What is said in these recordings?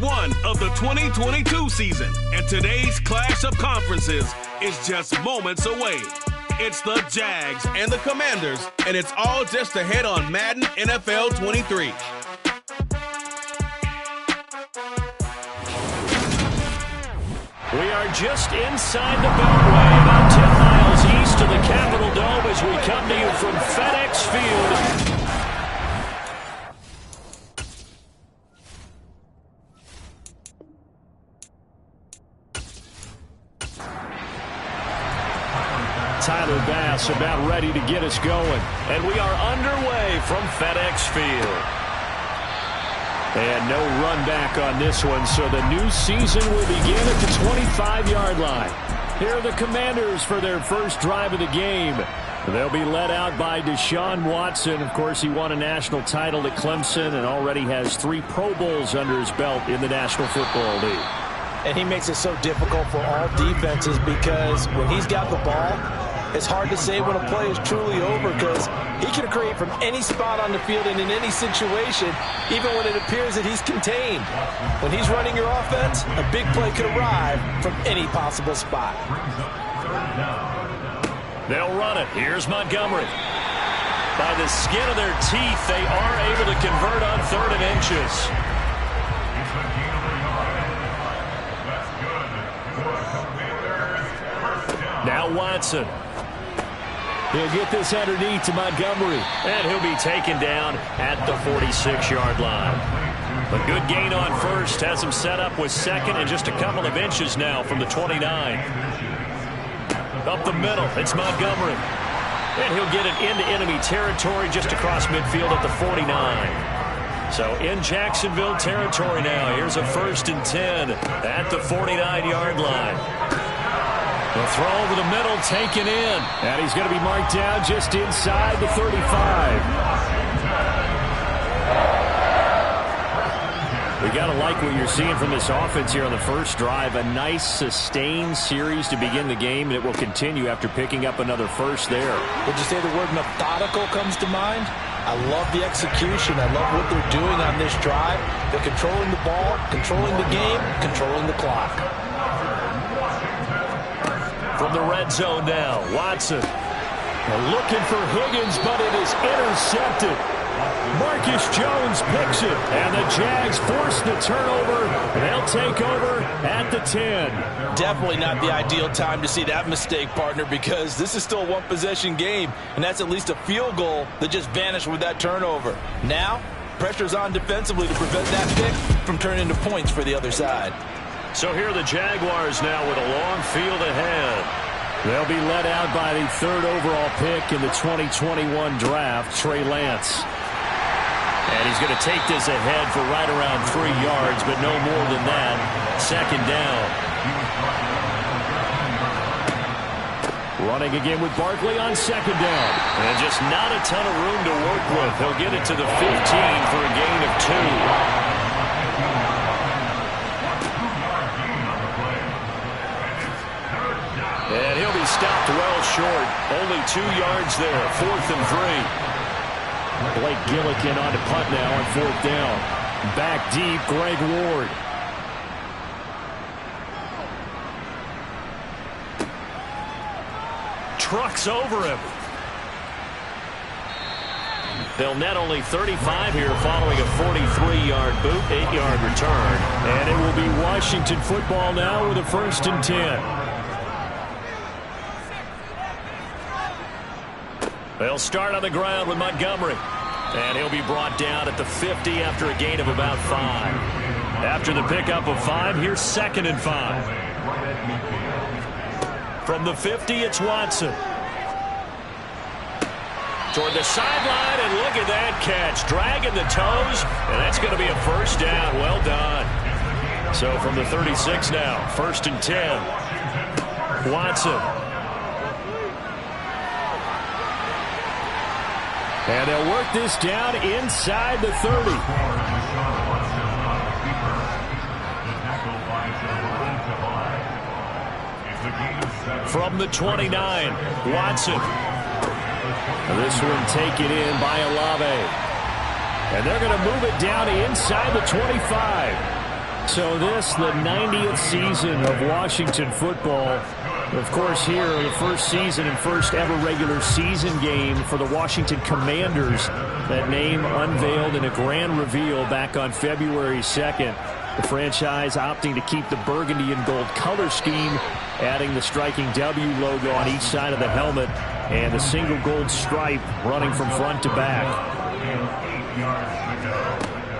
one of the 2022 season, and today's clash of conferences is just moments away. It's the Jags and the Commanders, and it's all just ahead on Madden NFL 23. We are just inside the Beltway, about 10 miles east of the Capitol Dome as we come to you from FedEx Field. Tyler Bass about ready to get us going. And we are underway from FedEx Field. And no run back on this one, so the new season will begin at the 25-yard line. Here are the Commanders for their first drive of the game. They'll be led out by Deshaun Watson. Of course, he won a national title at Clemson and already has 3 Pro Bowls under his belt in the National Football League. And he makes it so difficult for all defenses because when he's got the ball, it's hard to say when a play is truly over because he can create from any spot on the field and in any situation, even when it appears that he's contained. When he's running your offense, a big play could arrive from any possible spot. They'll run it. Here's Montgomery. By the skin of their teeth, they are able to convert on 3rd and inches. Now Watson. He'll get this underneath to Montgomery. And he'll be taken down at the 46-yard line. A good gain on first. Has him set up with 2nd and just a couple of inches now from the 29. Up the middle. It's Montgomery. And he'll get it into enemy territory just across midfield at the 49. So in Jacksonville territory now. Here's a 1st and 10 at the 49-yard line. The throw over the middle, taken in. And he's going to be marked down just inside the 35. We got to like what you're seeing from this offense here on the first drive. A nice, sustained series to begin the game, and it will continue after picking up another first there. Would you say the word methodical comes to mind? I love the execution. I love what they're doing on this drive. They're controlling the ball, controlling the game, controlling the clock. From the red zone now, Watson. Looking for Higgins, but it is intercepted. Marcus Jones picks it, and the Jags force the turnover. They'll take over at the 10. Definitely not the ideal time to see that mistake, partner, because this is still a one-possession game, and that's at least a field goal that just vanished with that turnover. Now, pressure's on defensively to prevent that pick from turning into points for the other side. So here are the Jaguars now with a long field ahead. They'll be led out by the 3rd overall pick in the 2021 draft, Trey Lance. And he's going to take this ahead for right around 3 yards, but no more than that. 2nd down. Running again with Barkley on 2nd down. And just not a ton of room to work with. He'll get it to the 15 for a gain of 2. And he'll be stopped well short. Only 2 yards there. 4th and 3. Blake Gillikin on to punt now on 4th down. Back deep, Greg Ward. Trucks over him. They'll net only 35 here following a 43-yard boot, 8-yard return. And it will be Washington football now with a 1st and 10. They'll start on the ground with Montgomery. And he'll be brought down at the 50 after a gain of about 5. After the pickup of 5, here's 2nd and 5. From the 50, it's Watson. Toward the sideline, and look at that catch. Dragging the toes, and that's going to be a 1st down. Well done. So from the 36 now, 1st and 10. Watson. And they'll work this down inside the 30. From the 29, Watson. This one taken in by Olave. And they're going to move it down inside the 25. So this, the 90th season of Washington football. Of course, here, the first season and first ever regular season game for the Washington Commanders. That name unveiled in a grand reveal back on February 2nd. The franchise opting to keep the burgundy and gold color scheme, adding the striking W logo on each side of the helmet and the single gold stripe running from front to back.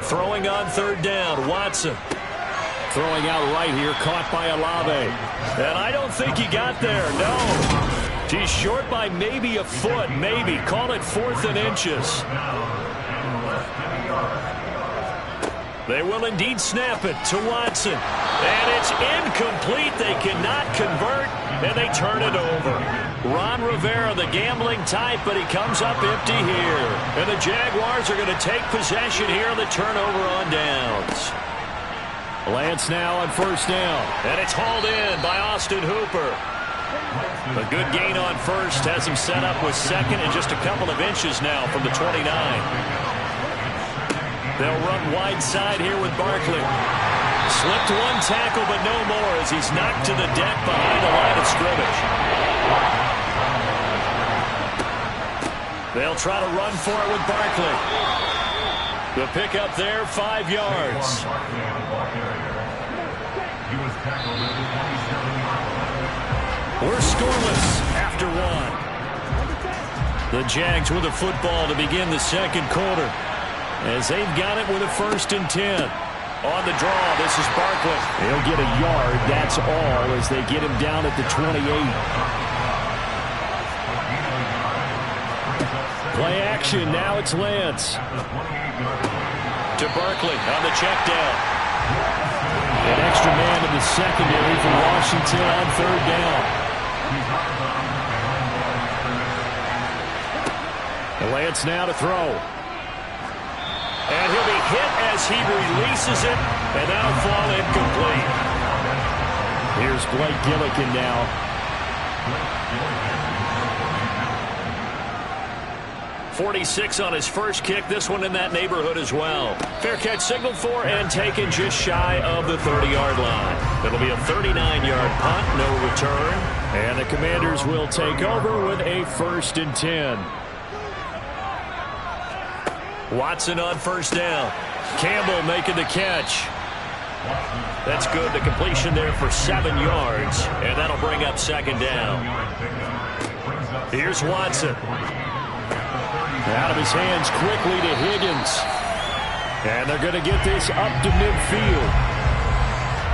Throwing on third down, Watson. Throwing out right here, caught by Olave. And I don't think he got there, no. He's short by maybe a foot, maybe. Call it 4th and inches. They will indeed snap it to Watson. And it's incomplete. They cannot convert, and they turn it over. Ron Rivera, the gambling type, but he comes up empty here. And the Jaguars are going to take possession here on the turnover on downs. Lance now on first down, and it's hauled in by Austin Hooper. A good gain on first has him set up with second and just a couple of inches now from the 29. They'll run wide side here with Barkley. Slipped one tackle, but no more as he's knocked to the deck behind the line of scrimmage. They'll try to run for it with Barkley. The pickup there, 5 yards. We're scoreless after one. The Jags with the football to begin the second quarter, as they've got it with a 1st and 10. On the draw, this is Barkley. He'll get a yard, that's all, as they get him down at the 28. Play action, now it's Lance. To Barkley on the check down. An extra man in the secondary for Washington on third down. Lance now to throw. And he'll be hit as he releases it, and that'll fall incomplete. Here's Blake Gillikin now. 46 on his first kick, this one in that neighborhood as well. Fair catch signaled for and taken just shy of the 30-yard line. It'll be a 39-yard punt, no return. And the Commanders will take over with a 1st and 10. Watson on first down. Campbell making the catch. That's good. The completion there for 7 yards, and that'll bring up second down. Here's Watson. Out of his hands quickly to Higgins. And they're going to get this up to midfield.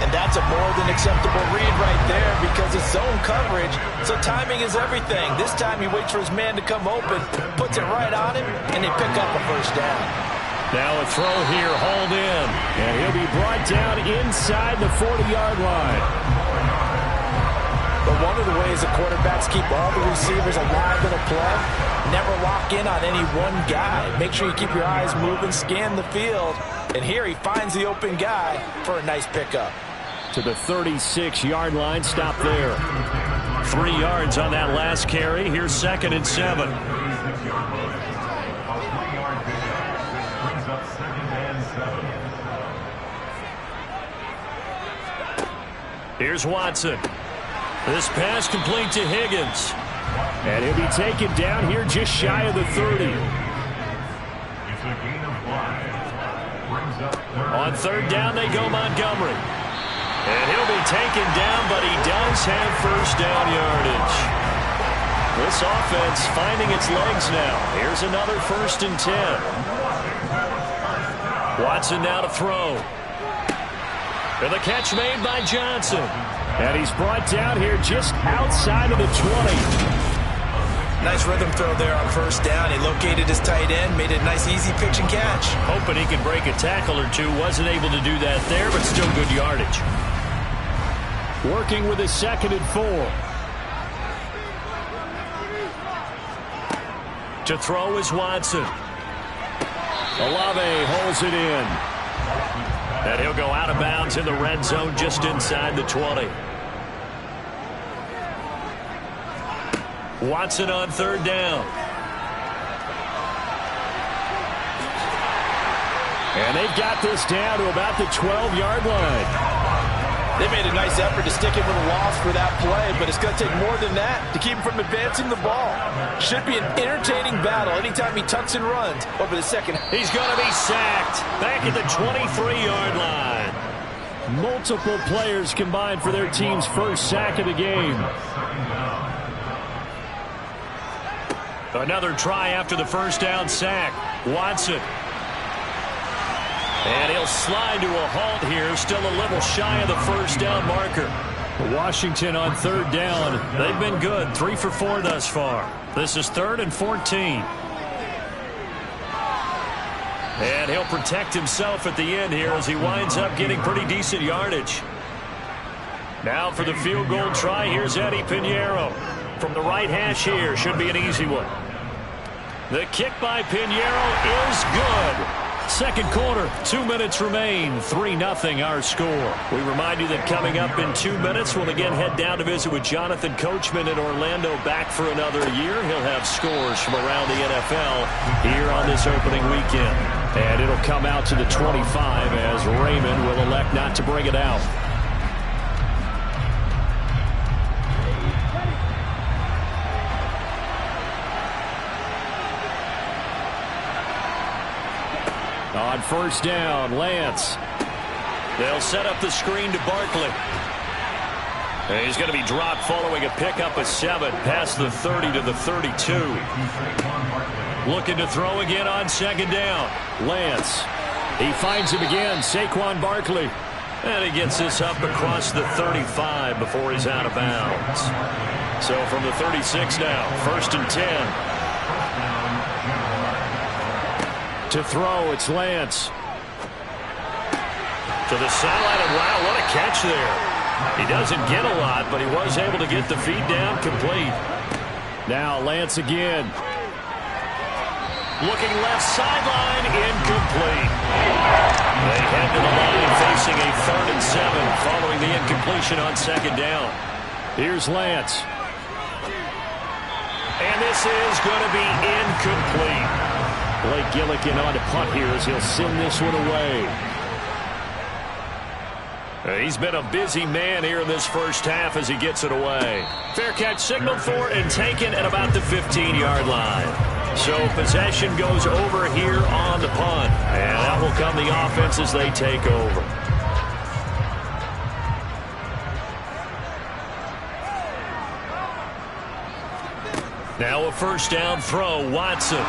And that's a more than acceptable read right there because it's zone coverage, so timing is everything. This time he waits for his man to come open, puts it right on him, and they pick up a first down. Now a throw here, hauled in. And he'll be brought down inside the 40-yard line. But one of the ways the quarterbacks keep all the receivers alive in a play, never lock in on any one guy. Make sure you keep your eyes moving, scan the field. And here he finds the open guy for a nice pickup. To the 36-yard line, stop there. 3 yards on that last carry. Here's 2nd and 7. Here's Watson. This pass complete to Higgins. And he'll be taken down here just shy of the 30. On third down, they go Montgomery. And he'll be taken down, but he does have first down yardage. This offense finding its legs now. Here's another 1st and 10. Watson now to throw. And the catch made by Johnson. And he's brought down here just outside of the 20. Nice rhythm throw there on first down. He located his tight end, made a nice easy pitch and catch. Hoping he can break a tackle or two. Wasn't able to do that there, but still good yardage. Working with his 2nd and 4. To throw is Watson. Olave holds it in. And he'll go out of bounds in the red zone just inside the 20. Watson on third down. And they've got this down to about the 12-yard line. They made a nice effort to stick him with a loss for that play, but it's going to take more than that to keep him from advancing the ball. Should be an entertaining battle anytime he tucks and runs over the second. He's going to be sacked back at the 23-yard line. Multiple players combined for their team's first sack of the game. Another try after the first down sack. Watson. And he'll slide to a halt here, still a little shy of the first down marker. Washington on third down. They've been good, 3 for 4 thus far. This is 3rd and 14. And he'll protect himself at the end here as he winds up getting pretty decent yardage. Now for the field goal try, here's Eddie Pinheiro. From the right hash here, should be an easy one. The kick by Pinheiro is good. Second quarter, 2 minutes remain, 3-0 our score. We remind you that coming up in 2 minutes, we'll again head down to visit with Jonathan Coachman in Orlando, back for another year. He'll have scores from around the NFL here on this opening weekend. And it'll come out to the 25 as Raymond will elect not to bring it out. On first down, Lance. They'll set up the screen to Barkley. And he's going to be dropped following a pickup of 7 past the 30 to the 32. Looking to throw again on second down. Lance. He finds him again, Saquon Barkley. And he gets this up across the 35 before he's out of bounds. So from the 36 now, 1st and 10. To throw, it's Lance. To the sideline, and wow, what a catch there. He doesn't get a lot, but he was able to get the feed down complete. Now Lance again. Looking left sideline, incomplete. They head to the line facing a 3rd and 7 following the incompletion on second down. Here's Lance. And this is going to be incomplete. Blake Gillikin on to punt here as he'll send this one away. He's been a busy man here in this first half as he gets it away. Fair catch signaled for and taken at about the 15-yard line. So possession goes over here on the punt. And that will come the offense as they take over. Now a first down throw, Watson.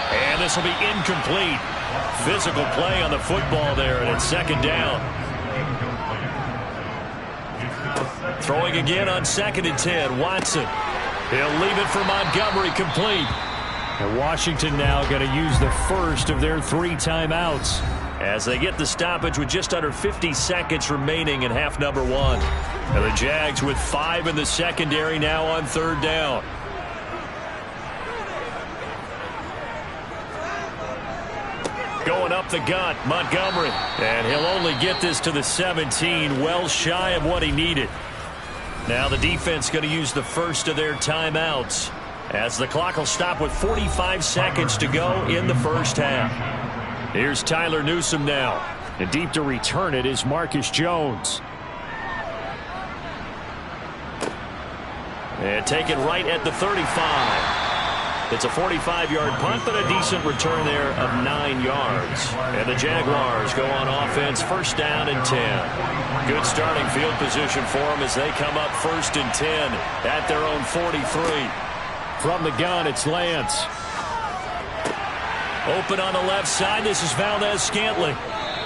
And this will be incomplete. Physical play on the football there, and it's second down. Throwing again on 2nd and 10, Watson. He'll leave it for Montgomery, complete. And Washington now going to use the first of their 3 timeouts as they get the stoppage with just under 50 seconds remaining in half number 1. And the Jags with 5 in the secondary now on 3rd down. Going up the gut, Montgomery. And he'll only get this to the 17, well shy of what he needed. Now the defense going to use the first of their timeouts as the clock will stop with 45 seconds to go in the first half. Here's Tyler Newsome now. And deep to return it is Marcus Jones. And taken right at the 35. It's a 45-yard punt, but a decent return there of 9 yards. And the Jaguars go on offense, first down and 10. Good starting field position for them as they come up 1st and 10 at their own 43. From the gun, it's Lance. Open on the left side, this is Valdez-Scantling.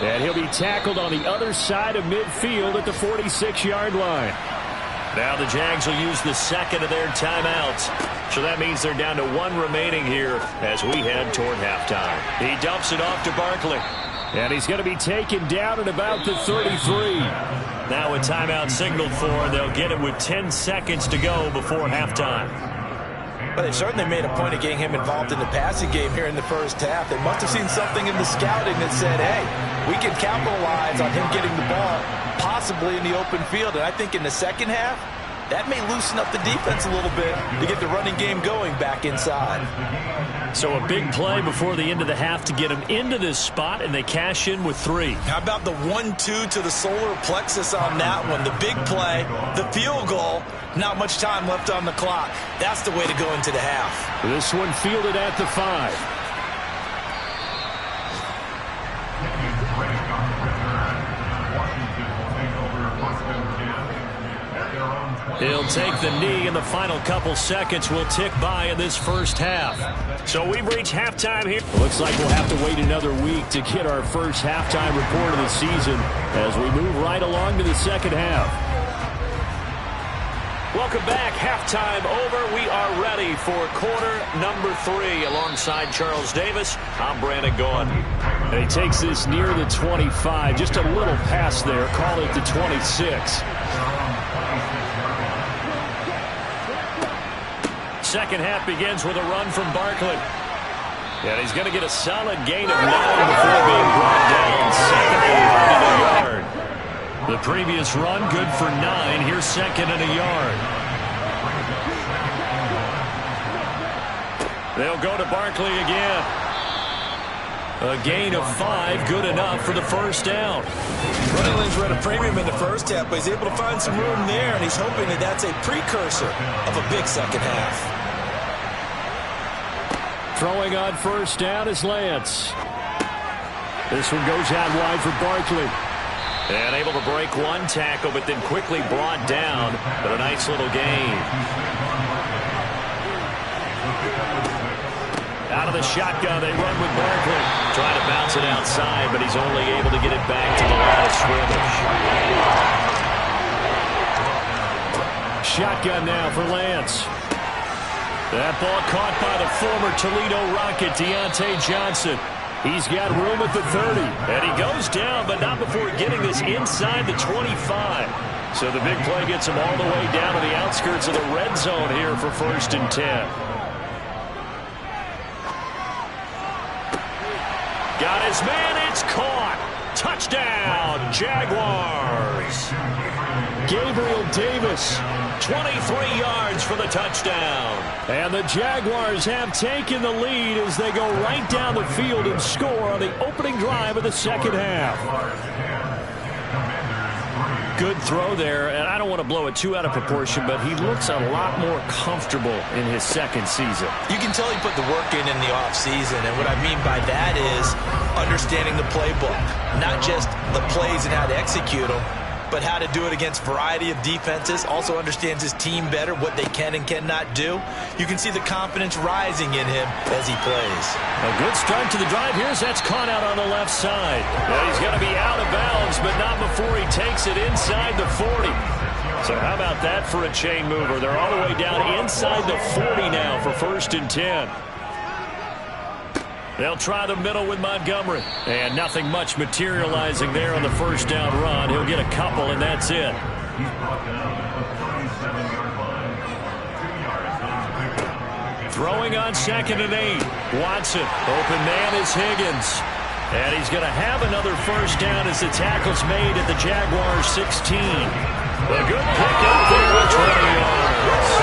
And he'll be tackled on the other side of midfield at the 46-yard line. Now the Jags will use the second of their timeouts. So that means they're down to 1 remaining here as we head toward halftime. He dumps it off to Barkley. And he's going to be taken down at about the 33. Now a timeout signaled for, and they'll get it with 10 seconds to go before halftime. But they certainly made a point of getting him involved in the passing game here in the first half. They must have seen something in the scouting that said, hey, we can capitalize on him getting the ball possibly in the open field. And I think in the second half, That may loosen up the defense a little bit to get the running game going back inside. So a big play before the end of the half to get them into this spot, and they cash in with 3. How about the 1-2 to the solar plexus on that one? The big play, the field goal, not much time left on the clock. That's the way to go into the half. This one fielded at the 5. He'll take the knee, and the final couple seconds will tick by in this first half. So we've reached halftime here. Looks like we'll have to wait another week to get our first halftime report of the season as we move right along to the second half. Welcome back. Halftime over. We are ready for quarter number 3. Alongside Charles Davis, I'm Brandon Gaughan. And he takes this near the 25. Just a little pass there. Call it the 26. Second half begins with a run from Barkley. And he's going to get a solid gain of 9 before being brought down. Second and a yard. The previous run good for 9. Here's second and a yard. They'll go to Barkley again. A gain of 5, good enough for the first down. Running lanes were at a premium in the first half, but he's able to find some room there, and he's hoping that that's a precursor of a big second half. Throwing on first down is Lance. This one goes out wide for Barkley. And able to break one tackle, but then quickly brought down. But a nice little gain. Out of the shotgun, they run with Barkley. Trying to bounce it outside, but he's only able to get it back to the line of scrimmage. Shotgun now for Lance. That ball caught by the former Toledo Rocket, Deontay Johnson. He's got room at the 30. And he goes down, but not before getting this inside the 25. So the big play gets him all the way down to the outskirts of the red zone here for 1st and 10. Got his man, it's caught. Touchdown, Jaguars. Gabriel Davis, 23 yards for the touchdown. And the Jaguars have taken the lead as they go right down the field and score on the opening drive of the second half. Good throw there, and I don't want to blow it too out of proportion, but he looks a lot more comfortable in his second season. You can tell he put the work in the offseason, and what I mean by that is understanding the playbook. Not just the plays and how to execute them, but how to do it against a variety of defenses. Also understands his team better, what they can and cannot do. You can see the confidence rising in him as he plays. A good start to the drive. That's caught out on the left side. Well, he's going to be out of bounds, but not before he takes it inside the 40. So how about that for a chain mover? They're all the way down inside the 40 now for 1st and 10. They'll try the middle with Montgomery. And nothing much materializing there on the first down run. He'll get a couple, and that's it. Throwing on 2nd and 8. Watson. Open man is Higgins. And he's going to have another first down as the tackle's made at the Jaguars 16. A good pick up there with 20 yards.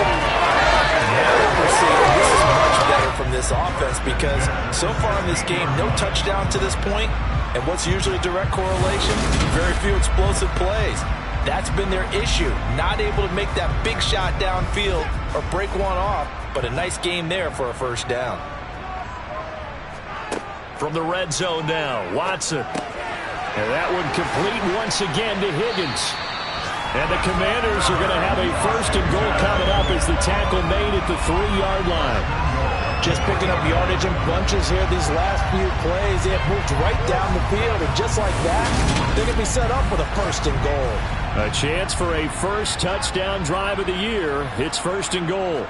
We're seeing this is much better from this offense because so far in this game, no touchdown to this point, and what's usually a direct correlation? Very few explosive plays. That's been their issue, not able to make that big shot downfield or break one off, but a nice game there for a first down. From the red zone now, Watson. And that one complete once again to Higgins. And the Commanders are going to have a 1st and goal coming up as the tackle made at the 3-yard line. Just picking up yardage in bunches here these last few plays. They have moved right down the field, and just like that, they're going to be set up with a 1st and goal. A chance for a first touchdown drive of the year. It's 1st and goal.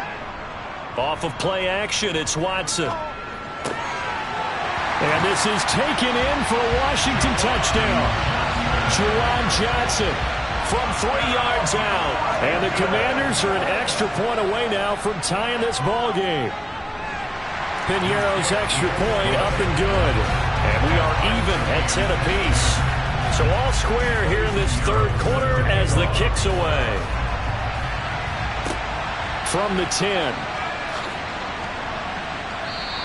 Off of play action, it's Watson. And this is taken in for a Washington touchdown. Juwan Johnson from 3 yards out. And the Commanders are an extra point away now from tying this ball game. Piñeiro's extra point up and good. And we are even at 10 apiece. So all square here in this third quarter as the kick's away. from the 10.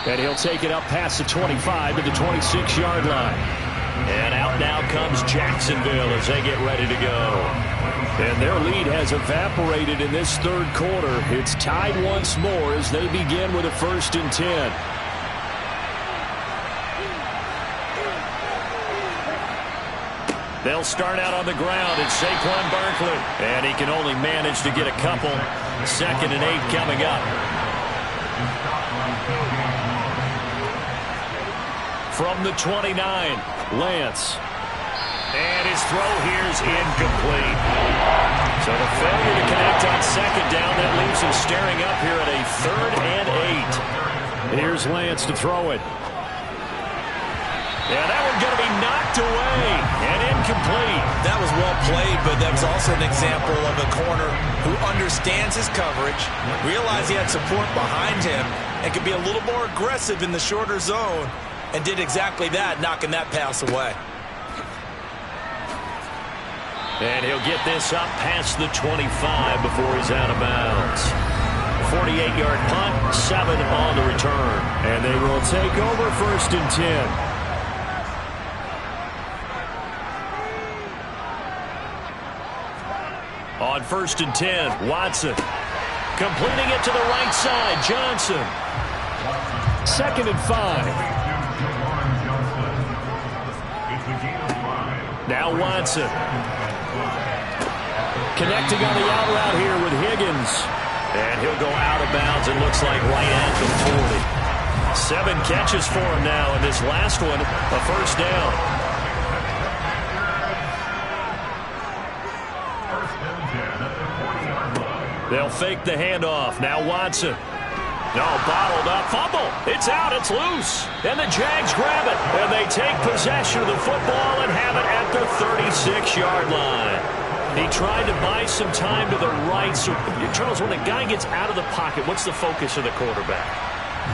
And he'll take it up past the 25 to the 26-yard line. And out now comes Jacksonville as they get ready to go. And their lead has evaporated in this third quarter. It's tied once more as they begin with a 1st and 10. They'll start out on the ground. It's Saquon Barkley. And he can only manage to get a couple. 2nd and 8 coming up. From the 29, Lance. And his throw here is incomplete. So the failure to connect on 2nd down, that leaves him staring up here at a 3rd and 8. Here's Lance to throw it. Yeah, that one's going to be knocked away and incomplete. That was well played, but that's also an example of a corner who understands his coverage, realized he had support behind him, and could be a little more aggressive in the shorter zone, and did exactly that, knocking that pass away. And he'll get this up past the 25 before he's out of bounds. 48-yard punt, 7 on the return. And they will take over 1st and 10. On 1st and 10, Watson. Completing it to the right side, Johnson. 2nd and 5. Now Watson. Connecting on the out route here with Higgins. And he'll go out of bounds, it looks like right at the 40. 7 catches for him now, and this last one, a 1st down. They'll fake the handoff. Now Watson. No, bottled up. Fumble. It's out. It's loose. And the Jags grab it. And they take possession of the football and have it at the 36-yard line. He tried to buy some time to the right. So, Charles, when a guy gets out of the pocket, what's the focus of the quarterback?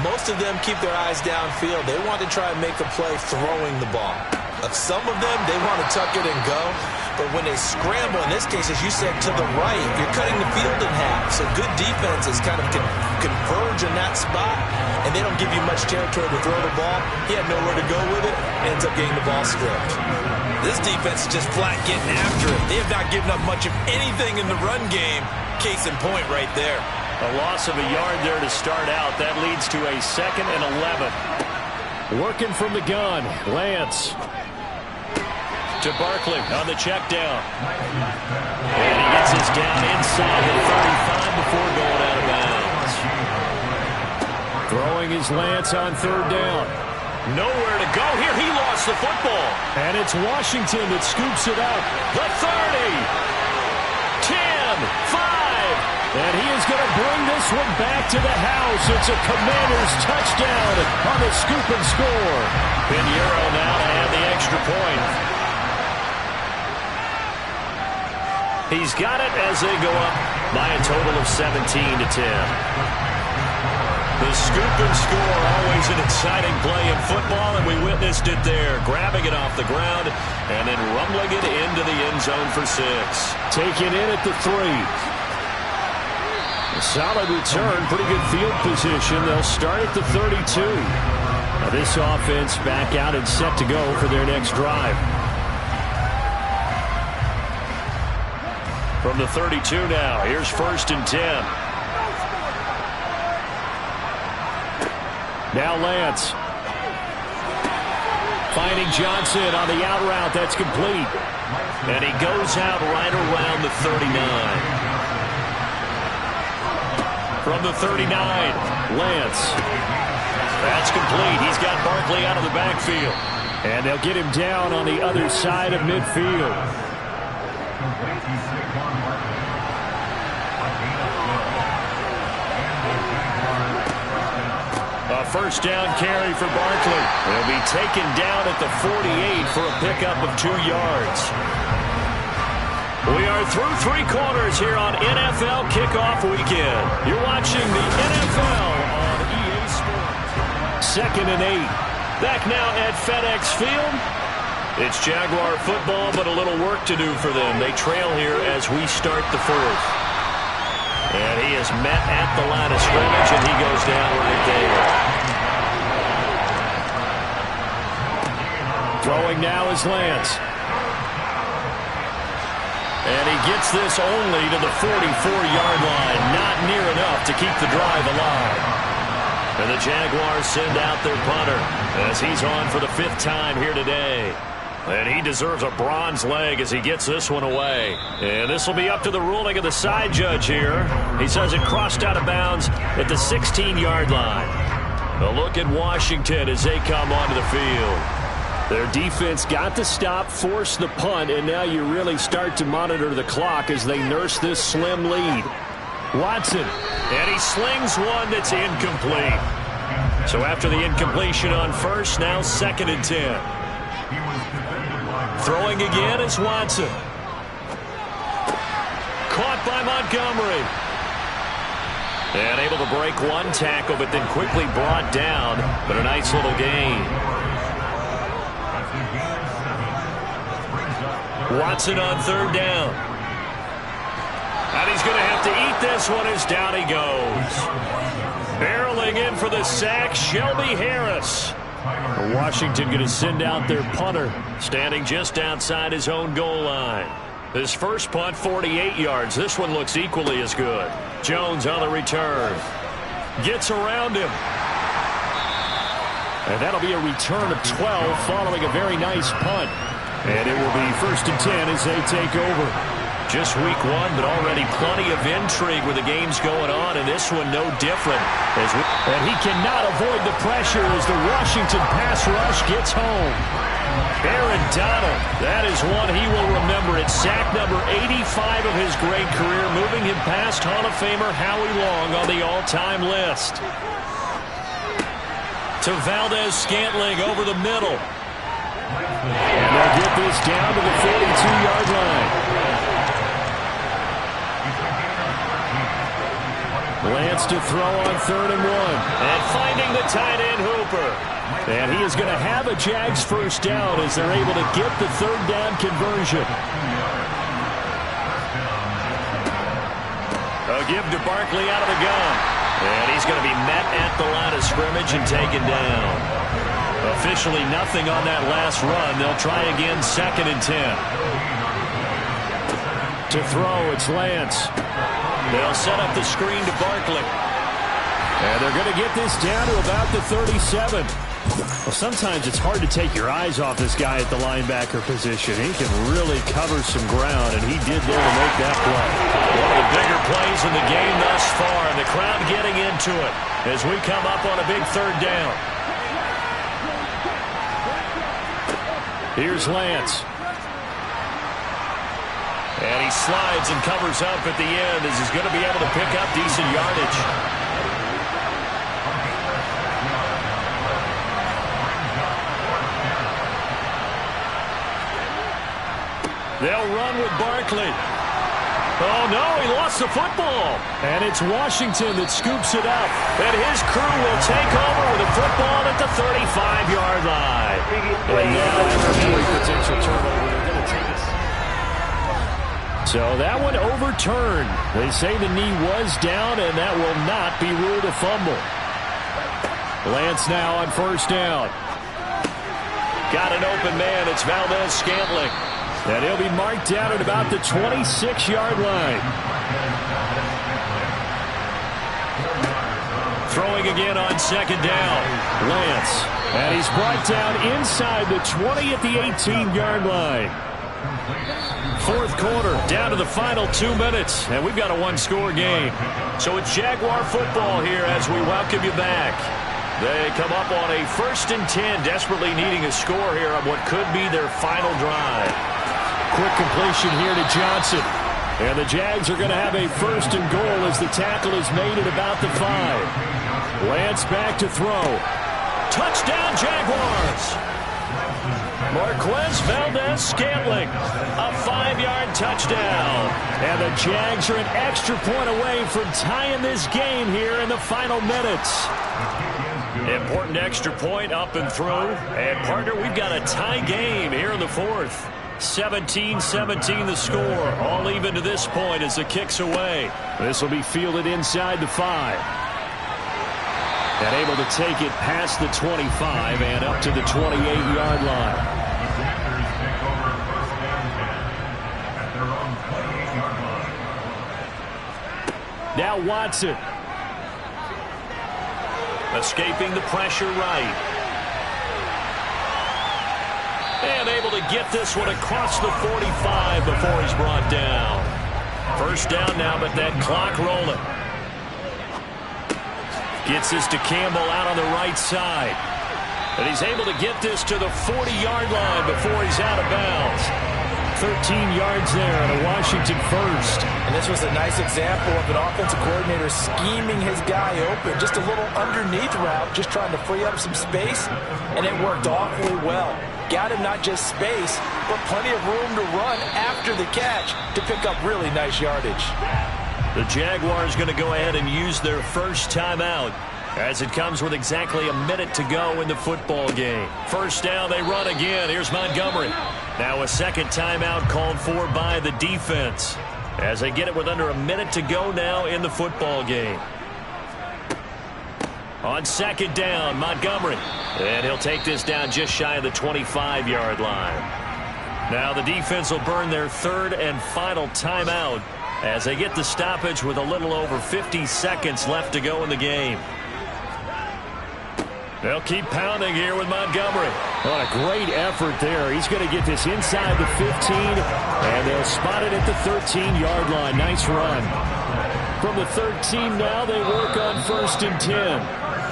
Most of them keep their eyes downfield. They want to try and make a play throwing the ball. Some of them, they want to tuck it and go. But when they scramble, in this case, as you said, to the right, you're cutting the field in half. So good defenses kind of converge in that spot, and they don't give you much territory to throw the ball. He had nowhere to go with it, ends up getting the ball stripped. This defense is just flat getting after it. They have not given up much of anything in the run game. Case in point right there. A loss of a yard there to start out. That leads to a 2nd and 11. Working from the gun, Lance. To Barkley on the check down. And he gets this down inside the 35 before going out of bounds. Throwing his Lance on 3rd down. Nowhere to go here. He lost the football. And it's Washington that scoops it up. The 30. 10. 5. And he is going to bring this one back to the house. It's a Commanders touchdown on the scoop and score. Pinheiro now to have the extra point. He's got it as they go up by a total of 17-10. The scoop and score, always an exciting play in football, and we witnessed it there. Grabbing it off the ground and then rumbling it into the end zone for 6. Taken in at the 3. A solid return, pretty good field position. They'll start at the 32. Now this offense back out and set to go for their next drive. From the 32 now, here's 1st and 10. Now Lance. Finding Johnson on the out route, that's complete. And he goes out right around the 39. From the 39, Lance. That's complete. He's got Barkley out of the backfield. And they'll get him down on the other side of midfield. A 1st down carry for Barkley. He'll be taken down at the 48 for a pickup of 2 yards. We are through 3 quarters here on NFL Kickoff Weekend. You're watching the NFL on EA Sports. 2nd and 8. Back now at FedEx Field. It's Jaguar football, but a little work to do for them. They trail here as we start the 4th. And he is met at the line of scrimmage, and he goes down right there. Throwing now is Lance. And he gets this only to the 44-yard line. Not near enough to keep the drive alive. And the Jaguars send out their punter as he's on for the 5th time here today. And he deserves a bronze leg as he gets this one away. And this will be up to the ruling of the side judge here. He says it crossed out of bounds at the 16-yard line. A look at Washington as they come onto the field. Their defense got the stop, forced the punt, and now you really start to monitor the clock as they nurse this slim lead. Watson, and he slings one that's incomplete. So after the incompletion on first, now 2nd and 10. Throwing again is Watson. Caught by Montgomery. And able to break one tackle, but then quickly brought down, but a nice little gain. Watson on 3rd down. And he's going to have to eat this one as down he goes. Barreling in for the sack, Shelby Harris. Washington going to send out their punter, standing just outside his own goal line. His first punt, 48 yards. This one looks equally as good. Jones on the return. Gets around him. And that'll be a return of 12 following a very nice punt. And it will be 1st and 10 as they take over. Just week 1, but already plenty of intrigue with the games going on, and this one no different. And he cannot avoid the pressure as the Washington pass rush gets home. Aaron Donald, that is one he will remember. It's sack number 85 of his great career, moving him past Hall of Famer Howie Long on the all-time list. To Valdez-Scantling over the middle. And they'll get this down to the 42-yard line. Lance to throw on 3rd and 1. And finding the tight end Hooper. And he is going to have a Jags first down as they're able to get the 3rd down conversion. A give to Barkley out of the gun. And he's going to be met at the line of scrimmage and taken down. Officially nothing on that last run. They'll try again 2nd and 10. To throw, it's Lance. They'll set up the screen to Barkley. And they're going to get this down to about the 37. Well, sometimes it's hard to take your eyes off this guy at the linebacker position. He can really cover some ground, and he did there to make that play. One of the bigger plays in the game thus far, and the crowd getting into it as we come up on a big 3rd down. Here's Lance. And he slides and covers up at the end as he's going to be able to pick up decent yardage. They'll run with Barkley. Oh, no, he lost the football. And it's Washington that scoops it up. And his crew will take over with a football at the 35-yard line. And now after 3 potential turnover, they're going to take it. So that one overturned. They say the knee was down, and that will not be ruled a fumble. Lance now on 1st down. Got an open man. It's Valdez-Scantling. And he'll be marked down at about the 26-yard line. Throwing again on 2nd down. Lance. And he's brought down inside the 20 at the 18-yard line. 4th quarter, down to the final 2 minutes. And we've got a 1-score game. So it's Jaguar football here as we welcome you back. They come up on a 1st and 10, desperately needing a score here on what could be their final drive. Quick completion here to Johnson. And the Jags are going to have a 1st and goal as the tackle is made at about the 5. Lance back to throw. Touchdown, Jaguars! Marquez Valdez-Scantling, a 5-yard touchdown. And the Jags are an extra point away from tying this game here in the final minutes. Important extra point up and through. And, partner, we've got a tie game here in the 4th. 17-17 the score. All even to this point as the kick's away. This will be fielded inside the 5. And able to take it past the 25 and up to the 28-yard line. Now Watson. Escaping the pressure right. And able to get this one across the 45 before he's brought down. First down now, but that clock rolling. Gets this to Campbell out on the right side. And he's able to get this to the 40-yard line before he's out of bounds. 13 yards there and a Washington first. And this was a nice example of an offensive coordinator scheming his guy open. Just a little underneath route, just trying to free up some space, and it worked awfully well. Got him not just space, but plenty of room to run after the catch to pick up really nice yardage. The Jaguars going to go ahead and use their first timeout as it comes with exactly a minute to go in the football game. First down, they run again. Here's Montgomery. Now a second timeout called for by the defense as they get it with under a minute to go now in the football game. On second down, Montgomery. And he'll take this down just shy of the 25-yard line. Now the defense will burn their third and final timeout as they get the stoppage with a little over 50 seconds left to go in the game. They'll keep pounding here with Montgomery. What a great effort there. He's going to get this inside the 15, and they'll spot it at the 13-yard line. Nice run. From the 13 now, they work on first and 10.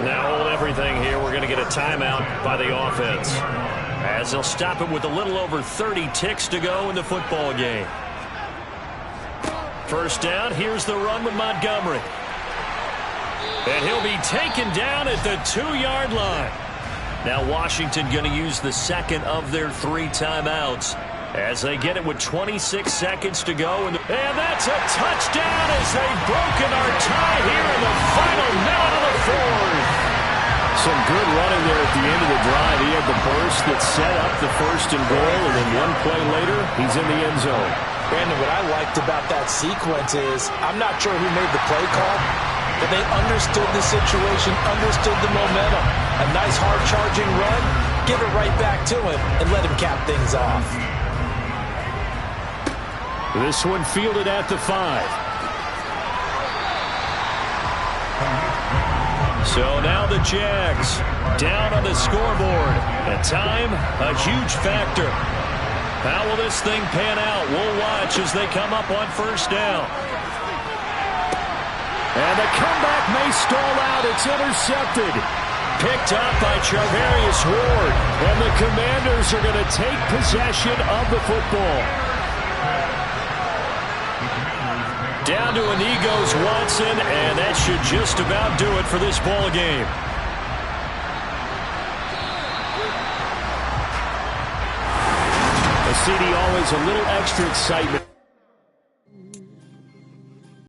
Now hold everything here. We're going to get a timeout by the offense as they'll stop it with a little over 30 ticks to go in the football game. First down, here's the run with Montgomery. And he'll be taken down at the 2-yard line. Now Washington going to use the second of their 3 timeouts as they get it with 26 seconds to go. And that's a touchdown as they've broken our tie here in the final minute of the fourth. Some good running there at the end of the drive. He had the burst that set up the first and goal, and then one play later, he's in the end zone. Brandon, what I liked about that sequence is I'm not sure who made the play call, but they understood the situation, understood the momentum. A nice hard-charging run, give it right back to him, and let him cap things off. This one fielded at the 5. So now the Jags down on the scoreboard. And time, a huge factor. How will this thing pan out? We'll watch as they come up on first down. And the comeback may stall out. It's intercepted. Picked up by Charvarius Ward. And the Commanders are going to take possession of the football. Down to a knee goes Watson, and that should just about do it for this ball game. CD, always a little extra excitement.